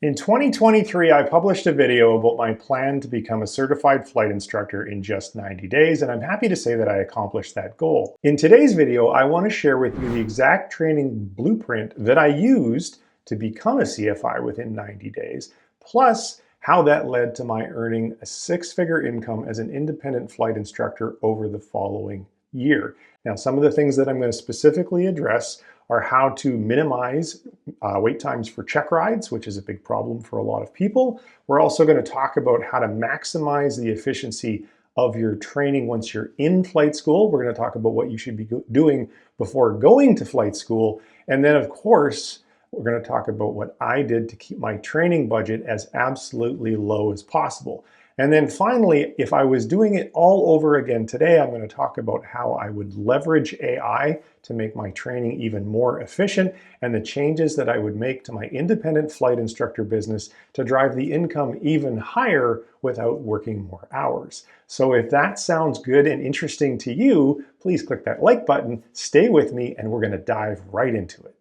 In 2023, I published a video about my plan to become a certified flight instructor in just 90 days, and I'm happy to say that I accomplished that goal. In today's video, I want to share with you the exact training blueprint that I used to become a CFI within 90 days, plus how that led to my earning a six-figure income as an independent flight instructor over the following year. Now, some of the things that I'm going to specifically address are how to minimize wait times for check rides, which is a big problem for a lot of people. We're also going to talk about how to maximize the efficiency of your training once you're in flight school. We're going to talk about what you should be doing before going to flight school. And then, of course, we're going to talk about what I did to keep my training budget as absolutely low as possible. And then finally, if I was doing it all over again today, I'm going to talk about how I would leverage AI to make my training even more efficient and the changes that I would make to my independent flight instructor business to drive the income even higher without working more hours. So if that sounds good and interesting to you, please click that like button, stay with me, and we're going to dive right into it.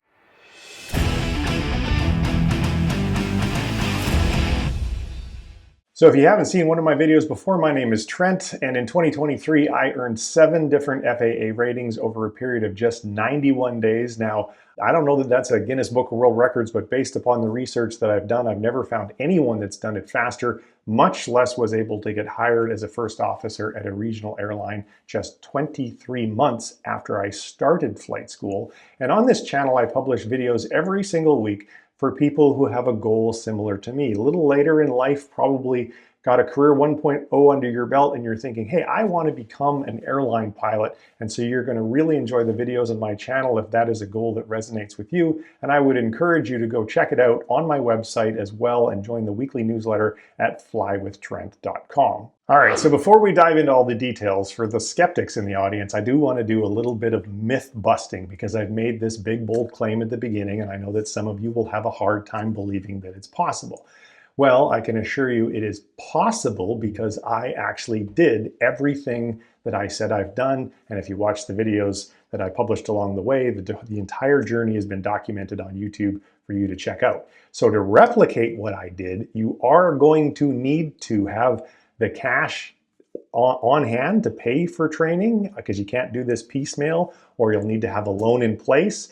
So if you haven't seen one of my videos before, my name is Trent, and in 2023, I earned 7 different FAA ratings over a period of just 91 days. Now, I don't know that that's a Guinness Book of World Records, but based upon the research that I've done, I've never found anyone that's done it faster, much less was able to get hired as a first officer at a regional airline just 23 months after I started flight school. And on this channel, I publish videos every single week for people who have a goal similar to me. A little later in life, probably got a career 1.0 under your belt and you're thinking, hey, I want to become an airline pilot. And so you're going to really enjoy the videos on my channel if that is a goal that resonates with you. And I would encourage you to go check it out on my website as well and join the weekly newsletter at flywithtrent.com. All right, so before we dive into all the details, for the skeptics in the audience, I do want to do a little bit of myth busting because I've made this big, bold claim at the beginning, and I know that some of you will have a hard time believing that it's possible. Well, I can assure you it is possible because I actually did everything that I said I've done. And if you watch the videos that I published along the way, the entire journey has been documented on YouTube for you to check out. So to replicate what I did, you are going to need to have the cash on hand to pay for training because you can't do this piecemeal, or you'll need to have a loan in place.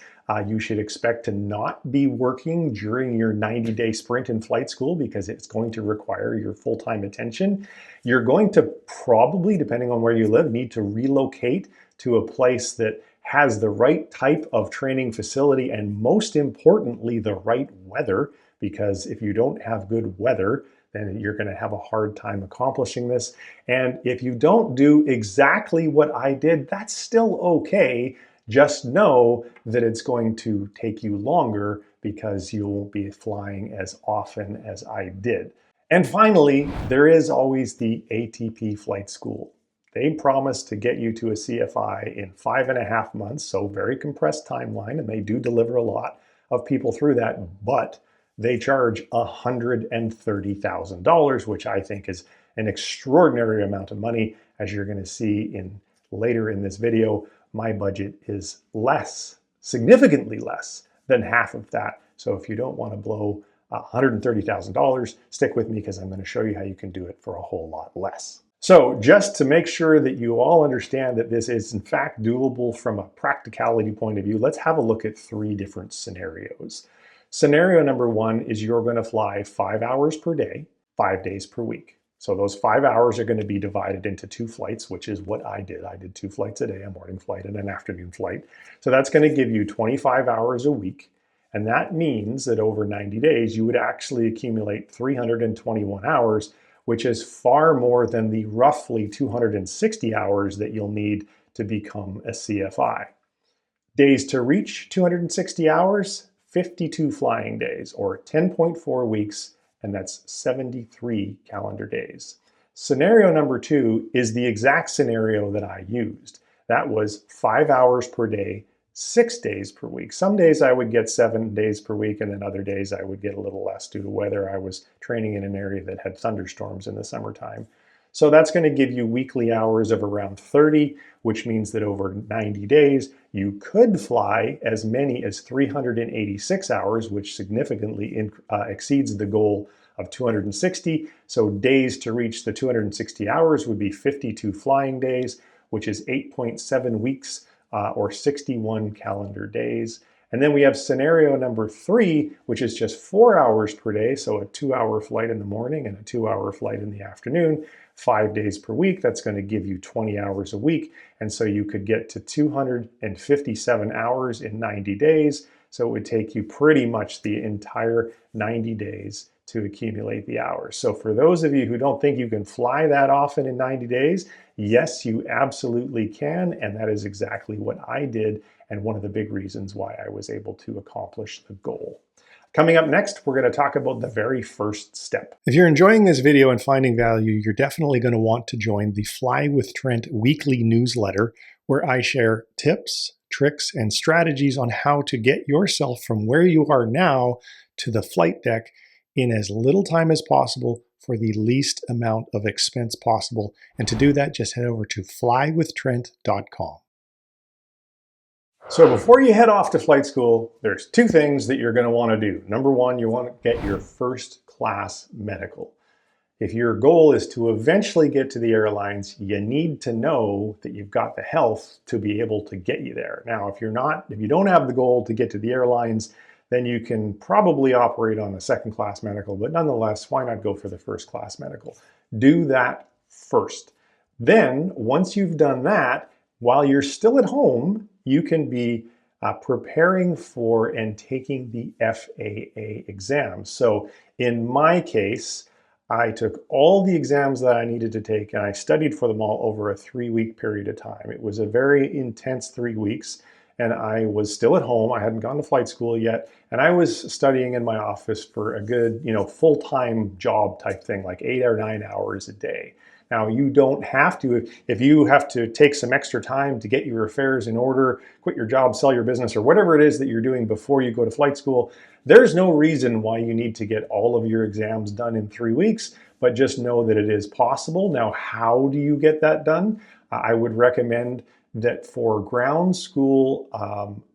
You should expect to not be working during your 90-day sprint in flight school because it's going to require your full-time attention. You're going to probably, depending on where you live, need to relocate to a place that has the right type of training facility and, most importantly, the right weather, because if you don't have good weather, then you're going to have a hard time accomplishing this. And if you don't do exactly what I did, that's still okay. Just know that it's going to take you longer because you won't be flying as often as I did. And finally, there is always the ATP flight school. They promise to get you to a CFI in 5.5 months, so very compressed timeline, and they do deliver a lot of people through that, but they charge $130,000, which I think is an extraordinary amount of money. As you're going to see later in this video, my budget is less, significantly less than half of that. So if you don't want to blow $130,000, stick with me because I'm going to show you how you can do it for a whole lot less. So just to make sure that you all understand that this is in fact doable from a practicality point of view, let's have a look at 3 different scenarios. Scenario number 1 is you're going to fly 5 hours per day, 5 days per week. So those 5 hours are going to be divided into 2 flights, which is what I did. I did 2 flights a day, a morning flight and an afternoon flight. So that's going to give you 25 hours a week. And that means that over 90 days, you would actually accumulate 321 hours, which is far more than the roughly 260 hours that you'll need to become a CFI. Days to reach 260 hours, 52 flying days, or 10.4 weeks, and that's 73 calendar days. Scenario number 2 is the exact scenario that I used. That was 5 hours per day, 6 days per week. Some days I would get 7 days per week, and then other days I would get a little less due to weather. I was training in an area that had thunderstorms in the summertime. So that's going to give you weekly hours of around 30, which means that over 90 days, you could fly as many as 386 hours, which significantly exceeds the goal of 260. So days to reach the 260 hours would be 52 flying days, which is 8.7 weeks or 61 calendar days. And then we have scenario number 3, which is just 4 hours per day. So a 2-hour flight in the morning and a 2-hour flight in the afternoon, 5 days per week. That's going to give you 20 hours a week. And so you could get to 257 hours in 90 days. So it would take you pretty much the entire 90 days to accumulate the hours. So for those of you who don't think you can fly that often in 90 days, yes, you absolutely can. And that is exactly what I did, and one of the big reasons why I was able to accomplish the goal. Coming up next, we're going to talk about the very first step. If you're enjoying this video and finding value, you're definitely going to want to join the Fly with Trent weekly newsletter, where I share tips, tricks, and strategies on how to get yourself from where you are now to the flight deck in as little time as possible for the least amount of expense possible. And to do that, just head over to flywithtrent.com. So before you head off to flight school, there's 2 things that you're going to want to do. Number 1, you want to get your first class medical. If your goal is to eventually get to the airlines, you need to know that you've got the health to be able to get you there. Now, if you don't have the goal to get to the airlines, then you can probably operate on a second class medical, but nonetheless, why not go for the first class medical? Do that first. Then, once you've done that, while you're still at home, you can be preparing for and taking the FAA exam. So in my case, I took all the exams that I needed to take, and I studied for them all over a 3-week period of time. It was a very intense 3 weeks, and I was still at home. I hadn't gone to flight school yet, and I was studying in my office for a good, full-time job type thing, like 8 or 9 hours a day. Now, you don't have to. If you have to take some extra time to get your affairs in order, quit your job, sell your business, or whatever it is that you're doing before you go to flight school, there's no reason why you need to get all of your exams done in 3 weeks, but just know that it is possible. Now, how do you get that done? I would recommend that for ground school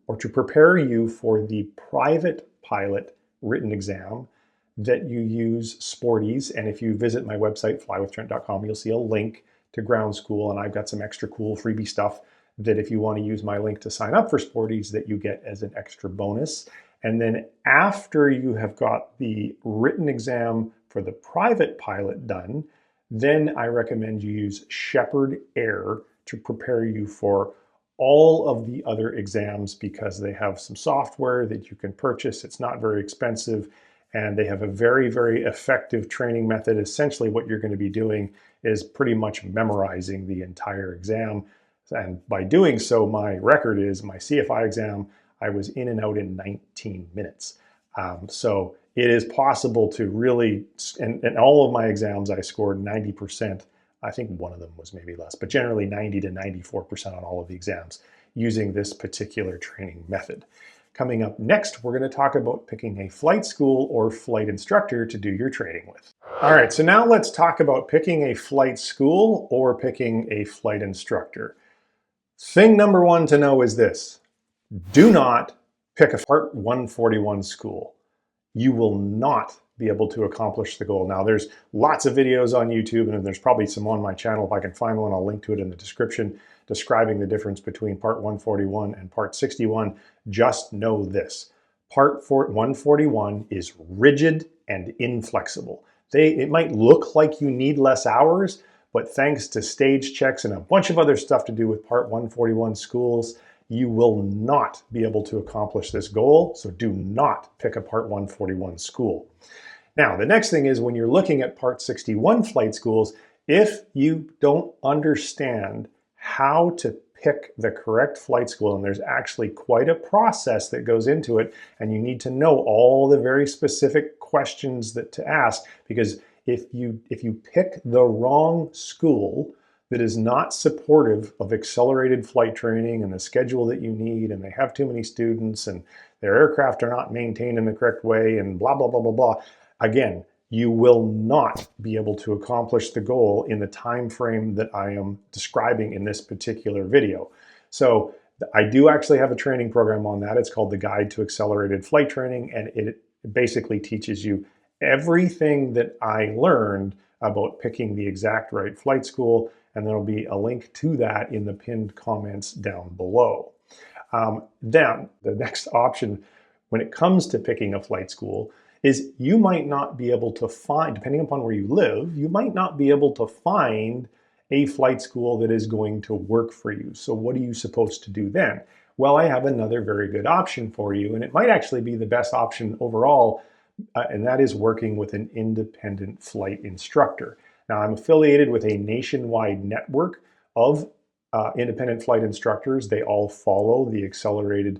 or to prepare you for the private pilot written exam, that you use Sporties. And if you visit my website, flywithtrent.com, you'll see a link to ground school. And I've got some extra cool freebie stuff that if you want to use my link to sign up for Sporties, that you get as an extra bonus. And then after you have got the written exam for the private pilot done, then I recommend you use Shepherd Air to prepare you for all of the other exams, because they have some software that you can purchase. It's not very expensive. And they have a very, very effective training method. Essentially, what you're going to be doing is pretty much memorizing the entire exam. And by doing so, my record is my CFI exam, I was in and out in 19 minutes. So it is possible to really, and all of my exams, I scored 90%. I think one of them was maybe less, but generally 90 to 94% on all of the exams using this particular training method. Coming up next, we're going to talk about picking a flight school or flight instructor to do your training with. All right, so now let's talk about picking a flight school or picking a flight instructor. Thing number 1 to know is this: do not pick a Part 141 school. You will not be able to accomplish the goal. Now, there's lots of videos on YouTube, and there's probably some on my channel. If I can find one, I'll link to it in the description, describing the difference between Part 141 and Part 61. Just know this: Part 141 is rigid and inflexible. It might look like you need less hours, but thanks to stage checks and a bunch of other stuff to do with Part 141 schools, you will not be able to accomplish this goal. So do not pick a Part 141 school. Now, the next thing is, when you're looking at Part 61 flight schools, if you don't understand how to pick the correct flight school, and there's actually quite a process that goes into it, and you need to know all the very specific questions that to ask, because if you pick the wrong school that is not supportive of accelerated flight training and the schedule that you need, and they have too many students, and their aircraft are not maintained in the correct way, and blah, blah, blah, blah, blah. Again, you will not be able to accomplish the goal in the time frame that I am describing in this particular video. So I do actually have a training program on that. It's called the Guide to Accelerated Flight Training, and it basically teaches you everything that I learned about picking the exact right flight school, and there'll be a link to that in the pinned comments down below. Then the next option when it comes to picking a flight school is you might not be able to find, depending upon where you live, you might not be able to find a flight school that is going to work for you. So what are you supposed to do then? Well, I have another very good option for you, and it might actually be the best option overall, and that is working with an independent flight instructor. Now, I'm affiliated with a nationwide network of independent flight instructors. They all follow the accelerated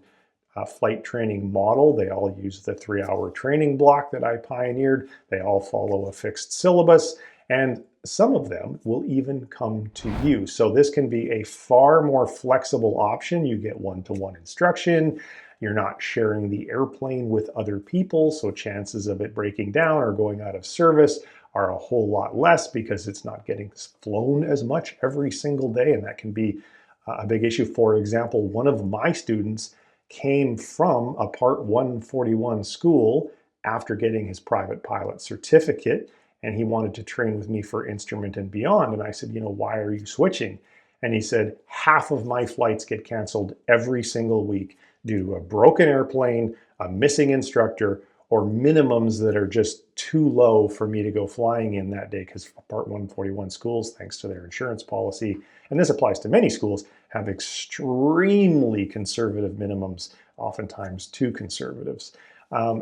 flight training model. They all use the 3-hour training block that I pioneered. They all follow a fixed syllabus, and some of them will even come to you. So this can be a far more flexible option. You get one-to-one instruction. You're not sharing the airplane with other people, so chances of it breaking down or going out of service are a whole lot less because it's not getting flown as much every single day, and that can be a big issue. For example, one of my students came from a Part 141 school after getting his private pilot certificate, and he wanted to train with me for instrument and beyond. And I said, why are you switching? And he said, half of my flights get canceled every single week due to a broken airplane, a missing instructor, or minimums that are just too low for me to go flying in that day, because Part 141 schools, thanks to their insurance policy, and this applies to many schools, have extremely conservative minimums, oftentimes too conservatives.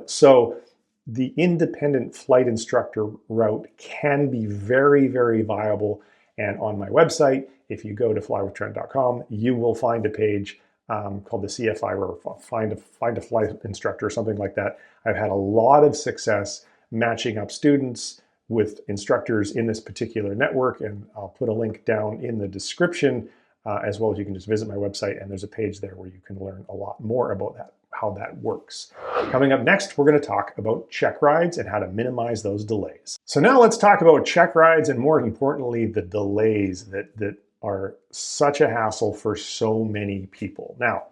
So the independent flight instructor route can be very, very viable. And on my website, if you go to flywithtrent.com, you will find a page called the CFI, or find a flight instructor or something like that. I've had a lot of success matching up students with instructors in this particular network, and I'll put a link down in the description, as well as you can just visit my website, and there's a page there where you can learn a lot more about that, how that works. Coming up next, we're going to talk about check rides and how to minimize those delays. So now let's talk about check rides, and more importantly, the delays that are such a hassle for so many people. Now,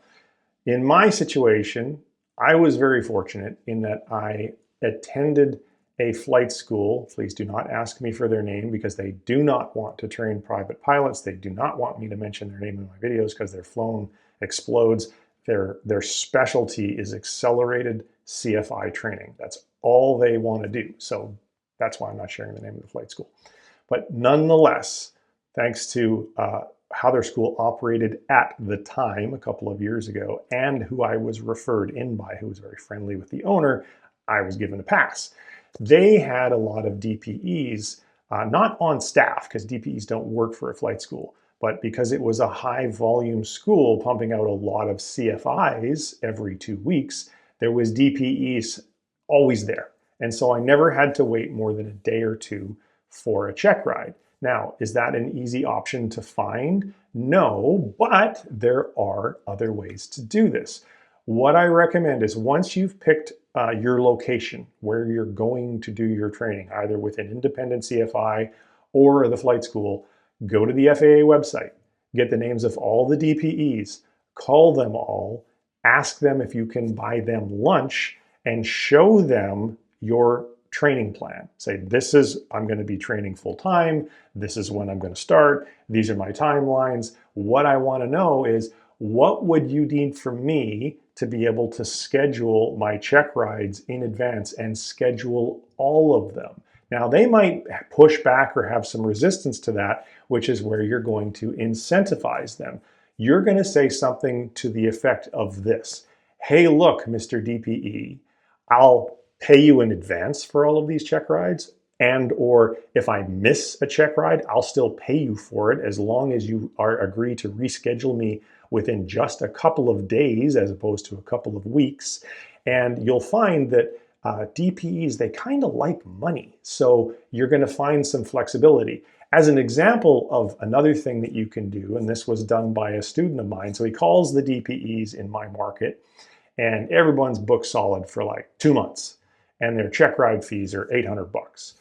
in my situation, I was very fortunate in that I attended a flight school. Please do not ask me for their name because they do not want to train private pilots. They do not want me to mention their name in my videos because their phone explodes. Their specialty is accelerated CFI training. That's all they want to do. So that's why I'm not sharing the name of the flight school. But nonetheless, thanks to how their school operated at the time, a couple of years ago, and who I was referred in by, who was very friendly with the owner, I was given a pass. They had a lot of DPEs, not on staff, because DPEs don't work for a flight school, but because it was a high volume school pumping out a lot of CFIs every 2 weeks, there was DPEs always there. And so I never had to wait more than a day or two for a check ride. Now, is that an easy option to find? No, but there are other ways to do this. What I recommend is once you've picked your location where you're going to do your training, either with an independent CFI or the flight school, go to the FAA website, get the names of all the DPEs, call them all, ask them if you can buy them lunch, and show them your training plan. Say, I'm going to be training full time. This is when I'm going to start. These are my timelines. What I want to know is, what would you need from me to be able to schedule my check rides in advance and schedule all of them? Now, they might push back or have some resistance to that, which is where you're going to incentivize them. You're going to say something to the effect of this: hey, look, Mr. DPE, I'll pay you in advance for all of these check rides, and or if I miss a check ride, I'll still pay you for it as long as you agree to reschedule me within just a couple of days as opposed to a couple of weeks. And you'll find that DPEs, they kind of like money. So you're going to find some flexibility. As an example of another thing that you can do, and this was done by a student of mine, so he calls the DPEs in my market, and everyone's booked solid for like 2 months. and their check ride fees are 800 bucks.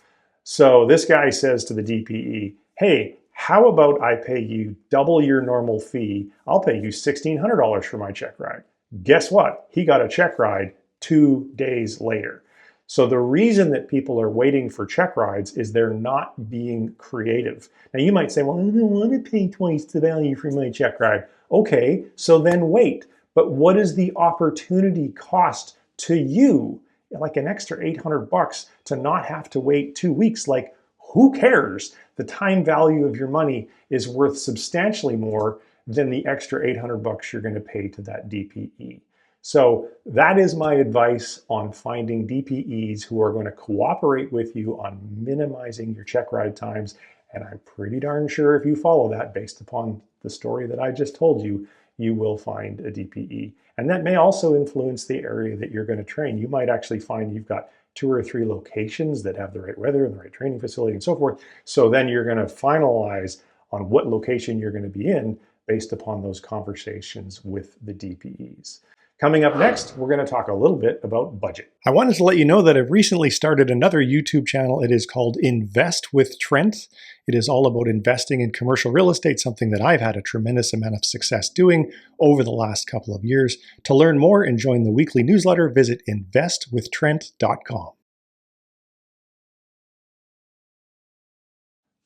So this guy says to the DPE, hey, how about I pay you double your normal fee? I'll pay you $1,600 for my check ride. Guess what? He got a check ride 2 days later. So the reason that people are waiting for check rides is they're not being creative. Now you might say, well, I don't want to pay twice the value for my check ride. Okay, so then wait. But what is the opportunity cost to you? Like an extra 800 bucks to not have to wait 2 weeks. Like, who cares? The time value of your money is worth substantially more than the extra 800 bucks you're going to pay to that DPE. So that is my advice on finding DPEs who are going to cooperate with you on minimizing your check ride times. And I'm pretty darn sure if you follow that based upon the story that I just told you, you will find a DPE. And that may also influence the area that you're going to train. You might actually find you've got 2 or 3 locations that have the right weather and the right training facility and so forth. So then you're going to finalize on what location you're going to be in based upon those conversations with the DPEs. Coming up next, we're going to talk a little bit about budget. I wanted to let you know that I've recently started another YouTube channel. It is called Invest with Trent. It is all about investing in commercial real estate, something that I've had a tremendous amount of success doing over the last couple of years. To learn more and join the weekly newsletter, visit investwithtrent.com.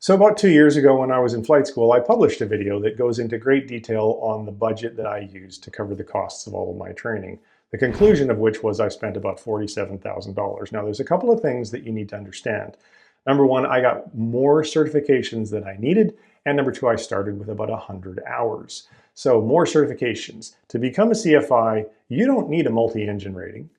So about 2 years ago when I was in flight school, I published a video that goes into great detail on the budget that I used to cover the costs of all of my training. The conclusion of which was I spent about $47,000. Now there's a couple of things that you need to understand. Number one, I got more certifications than I needed. And number two, I started with about 100 hours. So more certifications. To become a CFI, you don't need a multi-engine rating.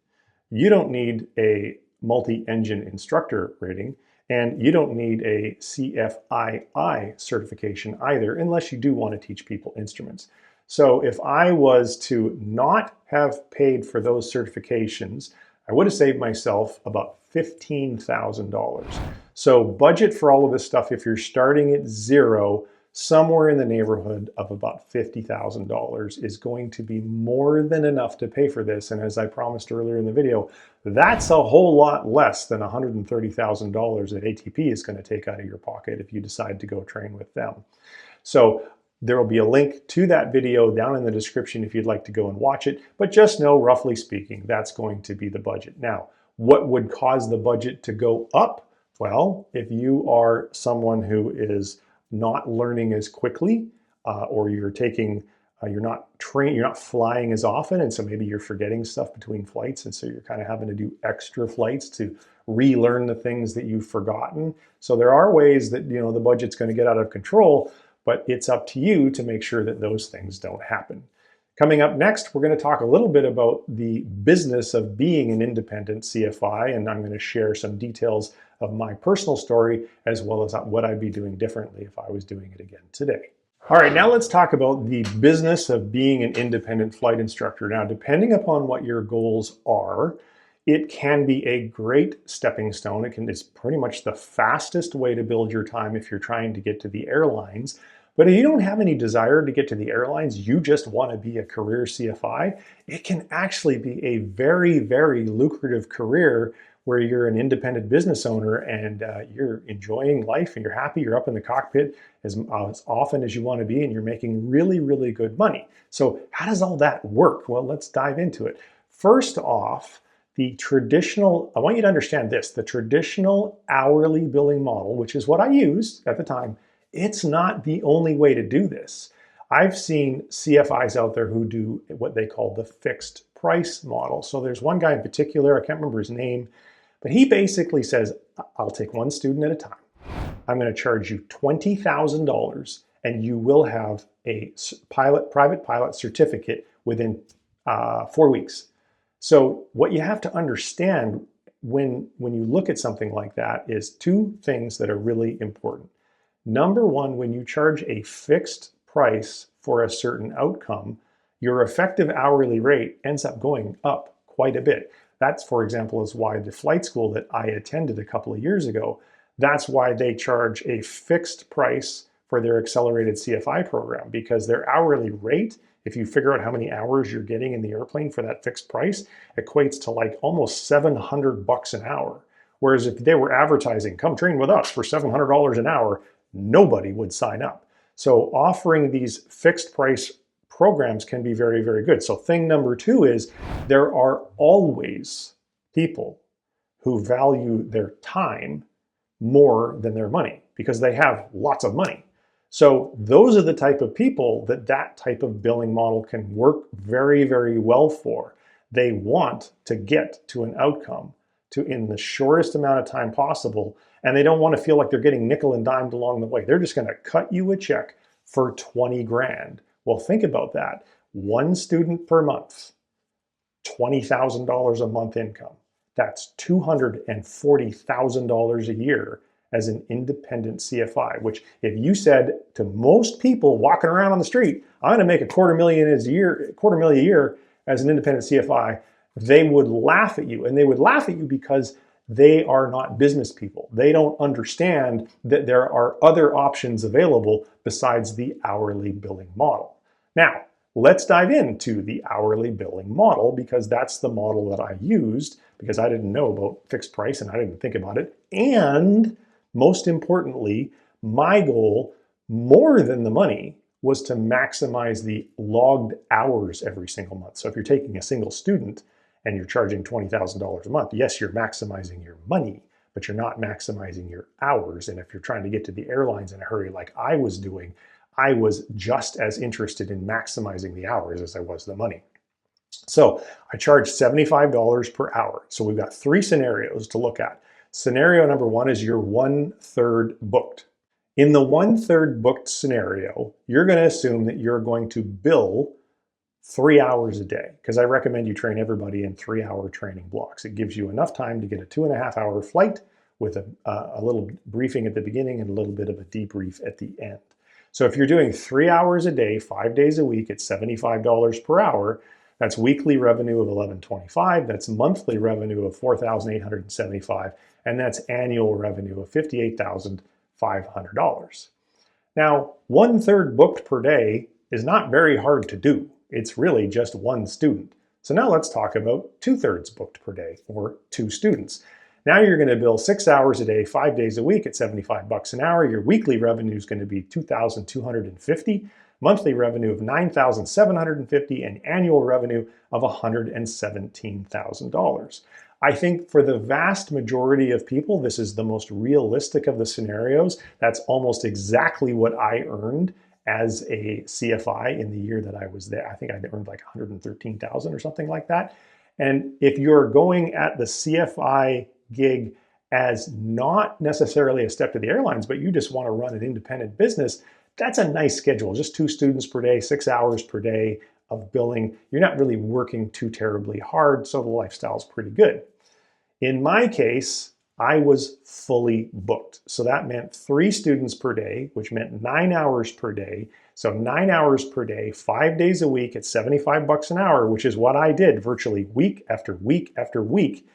You don't need a multi-engine instructor rating. And you don't need a CFII certification either, unless you do want to teach people instruments. So if I was to not have paid for those certifications, I would have saved myself about $15,000. So budget for all of this stuff, if you're starting at zero, somewhere in the neighborhood of about $50,000 is going to be more than enough to pay for this. And as I promised earlier in the video, that's a whole lot less than $130,000 that ATP is going to take out of your pocket if you decide to go train with them. So there will be a link to that video down in the description if you'd like to go and watch it. But just know, roughly speaking, that's going to be the budget. Now, what would cause the budget to go up? Well, if you are someone who is not learning as quickly, or you're not flying as often, and so maybe you're forgetting stuff between flights, and so you're kind of having to do extra flights to relearn the things that you've forgotten. So there are ways that the budget's going to get out of control, but it's up to you to make sure that those things don't happen. Coming up next, we're going to talk a little bit about the business of being an independent CFI, and I'm going to share some details of my personal story, as well as what I'd be doing differently if I was doing it again today. All right, now let's talk about the business of being an independent flight instructor. Now, depending upon what your goals are, it can be a great stepping stone. It's pretty much the fastest way to build your time if you're trying to get to the airlines. But if you don't have any desire to get to the airlines, you just want to be a career CFI, it can actually be a very, very lucrative career where you're an independent business owner and you're enjoying life and you're happy, you're up in the cockpit as often as you want to be, and you're making really, really good money. So how does all that work? Well, let's dive into it. First off, I want you to understand this, the traditional hourly billing model, which is what I used at the time, it's not the only way to do this. I've seen CFIs out there who do what they call the fixed price model. So there's one guy in particular, I can't remember his name, but he basically says, I'll take one student at a time. I'm going to charge you $20,000 and you will have a private pilot certificate within 4 weeks. So what you have to understand when you look at something like that is 2 things that are really important. Number one, when you charge a fixed price for a certain outcome, your effective hourly rate ends up going up quite a bit. That's, for example, is why the flight school that I attended a couple of years ago, that's why they charge a fixed price for their accelerated CFI program, because their hourly rate if you figure out how many hours you're getting in the airplane for that fixed price, equates to like almost $700 an hour. Whereas if they were advertising, come train with us for $700 an hour, nobody would sign up. So offering these fixed price programs can be very, very good. So thing number two is there are always people who value their time more than their money because they have lots of money. So those are the type of people that that type of billing model can work very, very well for. They want to get to an outcome in the shortest amount of time possible, and they don't want to feel like they're getting nickel and dimed along the way. They're just going to cut you a check for 20 grand. Well, think about that. One student per month, $20,000 a month income. That's $240,000 a year as an independent CFI, which if you said to most people walking around on the street, I'm going to make $250,000 a year as an independent CFI, they would laugh at you. And they would laugh at you because they are not business people. They don't understand that there are other options available besides the hourly billing model. Now, let's dive into the hourly billing model because that's the model that I used because I didn't know about fixed price and I didn't think about it. And most importantly, my goal, more than the money, was to maximize the logged hours every single month. So if you're taking a single student and you're charging $20,000 a month, yes, you're maximizing your money, but you're not maximizing your hours. And if you're trying to get to the airlines in a hurry like I was doing, I was just as interested in maximizing the hours as I was the money. So I charge $75 per hour. So we've got three scenarios to look at. Scenario number one is you're 1/3 booked. In the 1/3 booked scenario, you're going to assume that you're going to bill 3 hours a day, because I recommend you train everybody in 3-hour training blocks. It gives you enough time to get a 2.5-hour flight with a little briefing at the beginning and a little bit of a debrief at the end. So if you're doing 3 hours a day, 5 days a week at $75 per hour, that's weekly revenue of $1,125, that's monthly revenue of $4,875, and that's annual revenue of $58,500. Now, 1/3 booked per day is not very hard to do. It's really just one student. So now let's talk about 2/3 booked per day, or 2 students. Now you're going to bill 6 hours a day, 5 days a week at $75 an hour. Your weekly revenue is going to be $2,250, monthly revenue of $9,750, and annual revenue of $117,000. I think for the vast majority of people, this is the most realistic of the scenarios. That's almost exactly what I earned as a CFI in the year that I was there. I think I earned like $113,000 or something like that. And if you're going at the CFI gig as not necessarily a step to the airlines, but you just want to run an independent business, that's a nice schedule. Just 2 students per day, 6 hours per day of billing. You're not really working too terribly hard, so the lifestyle's pretty good. In my case, I was fully booked. So that meant 3 students per day, which meant 9 hours per day. So 9 hours per day, 5 days a week at $75 an hour, which is what I did virtually week after week after week.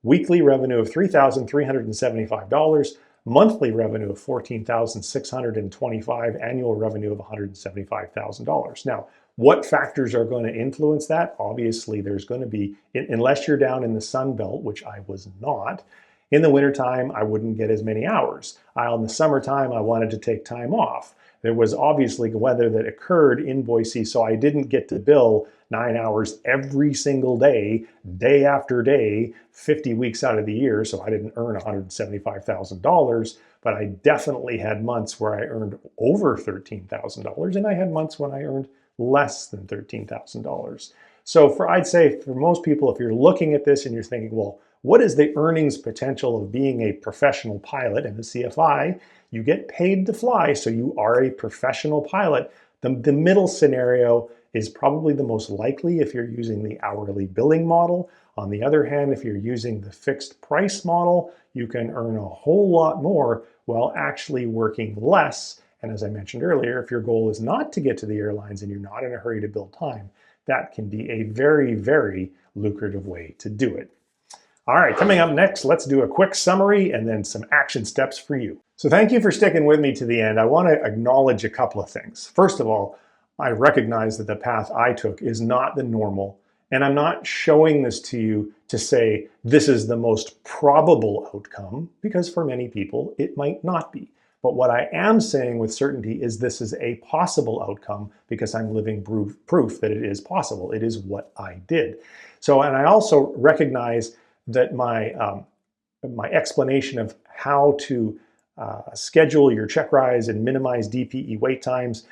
Weekly revenue of $3,375, monthly revenue of $14,625, annual revenue of $175,000. Now, what factors are going to influence that? Obviously, there's going to be, unless you're down in the Sun Belt, which I was not, in the wintertime, I wouldn't get as many hours. In the summertime, I wanted to take time off. There was obviously weather that occurred in Boise, so I didn't get to bill 9 hours every single day, day after day, 50 weeks out of the year, so I didn't earn $175,000, but I definitely had months where I earned over $13,000, and I had months when I earned less than $13,000. So I'd say for most people, if you're looking at this and you're thinking, well, what is the earnings potential of being a professional pilot in the CFI? You get paid to fly, so you are a professional pilot. The middle scenario is probably the most likely if you're using the hourly billing model. On the other hand, if you're using the fixed price model, you can earn a whole lot more while actually working less. And as I mentioned earlier, if your goal is not to get to the airlines and you're not in a hurry to build time, that can be a very, very lucrative way to do it. All right, coming up next, let's do a quick summary and then some action steps for you. So thank you for sticking with me to the end. I want to acknowledge a couple of things. First of all, I recognize that the path I took is not the normal, and I'm not showing this to you to say this is the most probable outcome, because for many people it might not be. But what I am saying with certainty is this is a possible outcome because I'm living proof that it is possible. It is what I did. So, and I also recognize that my explanation of how to schedule your check rides and minimize DPE wait times,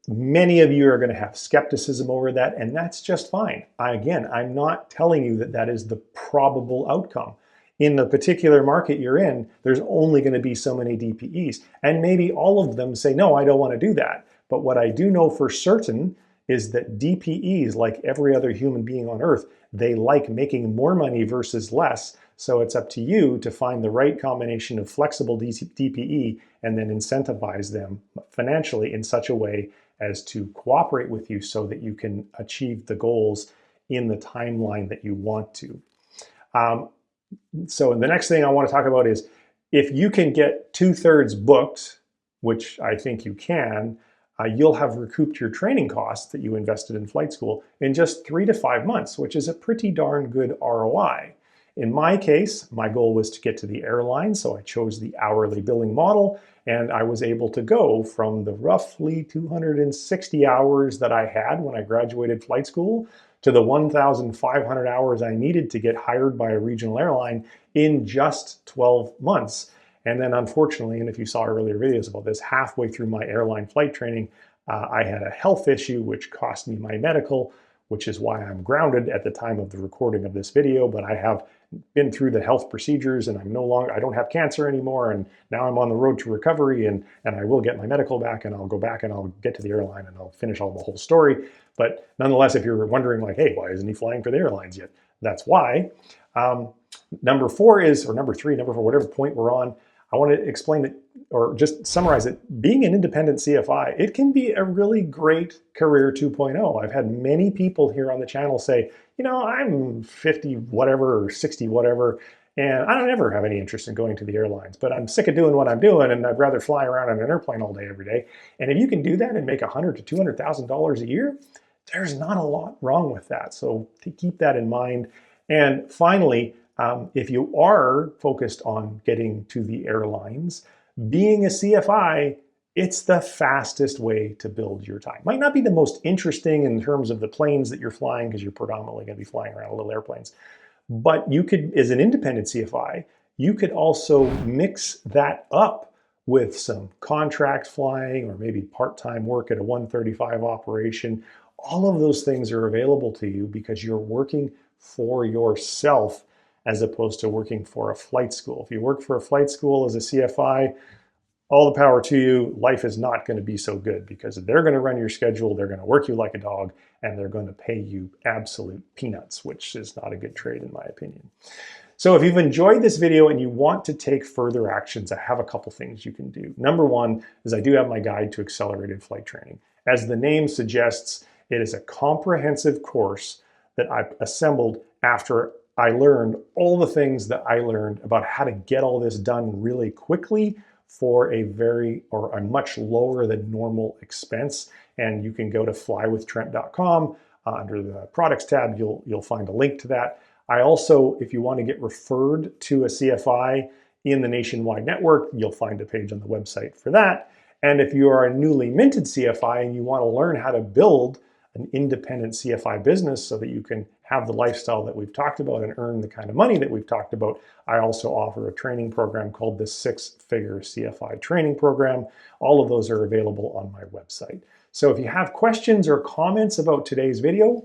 many of you are going to have skepticism over that, and that's just fine. I'm not telling you that that is the probable outcome. In the particular market you're in, there's only going to be so many DPEs, and maybe all of them say, no, I don't want to do that. But what I do know for certain is that DPEs, like every other human being on Earth, they like making more money versus less. So it's up to you to find the right combination of flexible DPE and then incentivize them financially in such a way as to cooperate with you so that you can achieve the goals in the timeline that you want to. So the next thing I want to talk about is if you can get 2/3 booked, which I think you can, you'll have recouped your training costs that you invested in flight school in just 3 to 5 months, which is a pretty darn good ROI. In my case, my goal was to get to the airline, so I chose the hourly billing model, and I was able to go from the roughly 260 hours that I had when I graduated flight school to the 1,500 hours I needed to get hired by a regional airline in just 12 months. And then unfortunately, and if you saw earlier videos about this, halfway through my airline flight training, I had a health issue which cost me my medical, which is why I'm grounded at the time of the recording of this video. But I have been through the health procedures and I don't have cancer anymore. And now I'm on the road to recovery and I will get my medical back and I'll go back and I'll get to the airline and I'll finish all the whole story. But nonetheless, if you're wondering like, hey, why isn't he flying for the airlines yet? That's why. Number 4 is, or number 3, number 4, whatever point we're on, I want to explain that, or just summarize it. Being an independent CFI, it can be a really great career 2.0. I've had many people here on the channel say, you know, I'm 50 whatever or 60 whatever, and I don't ever have any interest in going to the airlines, but I'm sick of doing what I'm doing, and I'd rather fly around on an airplane all day, every day. And if you can do that and make $100,000 to $200,000 a year, there's not a lot wrong with that. So to keep that in mind. And finally, if you are focused on getting to the airlines, being a CFI, it's the fastest way to build your time. Might not be the most interesting in terms of the planes that you're flying because you're predominantly going to be flying around little airplanes. But you could, as an independent CFI, you could also mix that up with some contract flying or maybe part-time work at a 135 operation. All of those things are available to you because you're working for yourself as opposed to working for a flight school. If you work for a flight school as a CFI, all the power to you. Life is not going to be so good because they're going to run your schedule, they're going to work you like a dog, and they're going to pay you absolute peanuts, which is not a good trade in my opinion. So if you've enjoyed this video and you want to take further actions, I have a couple things you can do. Number 1 is I do have my guide to accelerated flight training. As the name suggests, it is a comprehensive course that I've assembled after I learned all the things that I learned about how to get all this done really quickly for a much lower than normal expense. And you can go to flywithtrent.com. Under the products tab, you'll find a link to that. I also, if you want to get referred to a CFI in the nationwide network, you'll find a page on the website for that. And if you are a newly minted CFI and you want to learn how to build an independent CFI business so that you can have the lifestyle that we've talked about and earn the kind of money that we've talked about, I also offer a training program called the 6-Figure CFI Training Program. All of those are available on my website. So if you have questions or comments about today's video,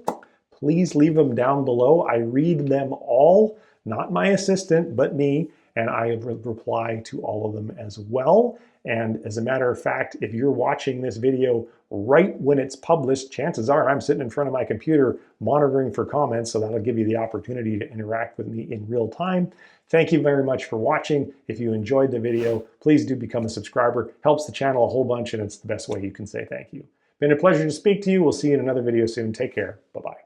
please leave them down below. I read them all, not my assistant, but me, and I reply to all of them as well. And as a matter of fact, if you're watching this video right when it's published, chances are I'm sitting in front of my computer monitoring for comments, so that'll give you the opportunity to interact with me in real time. Thank you very much for watching. If you enjoyed the video, please do become a subscriber. Helps the channel a whole bunch, and it's the best way you can say thank you. Been a pleasure to speak to you. We'll see you in another video soon. Take care. Bye-bye.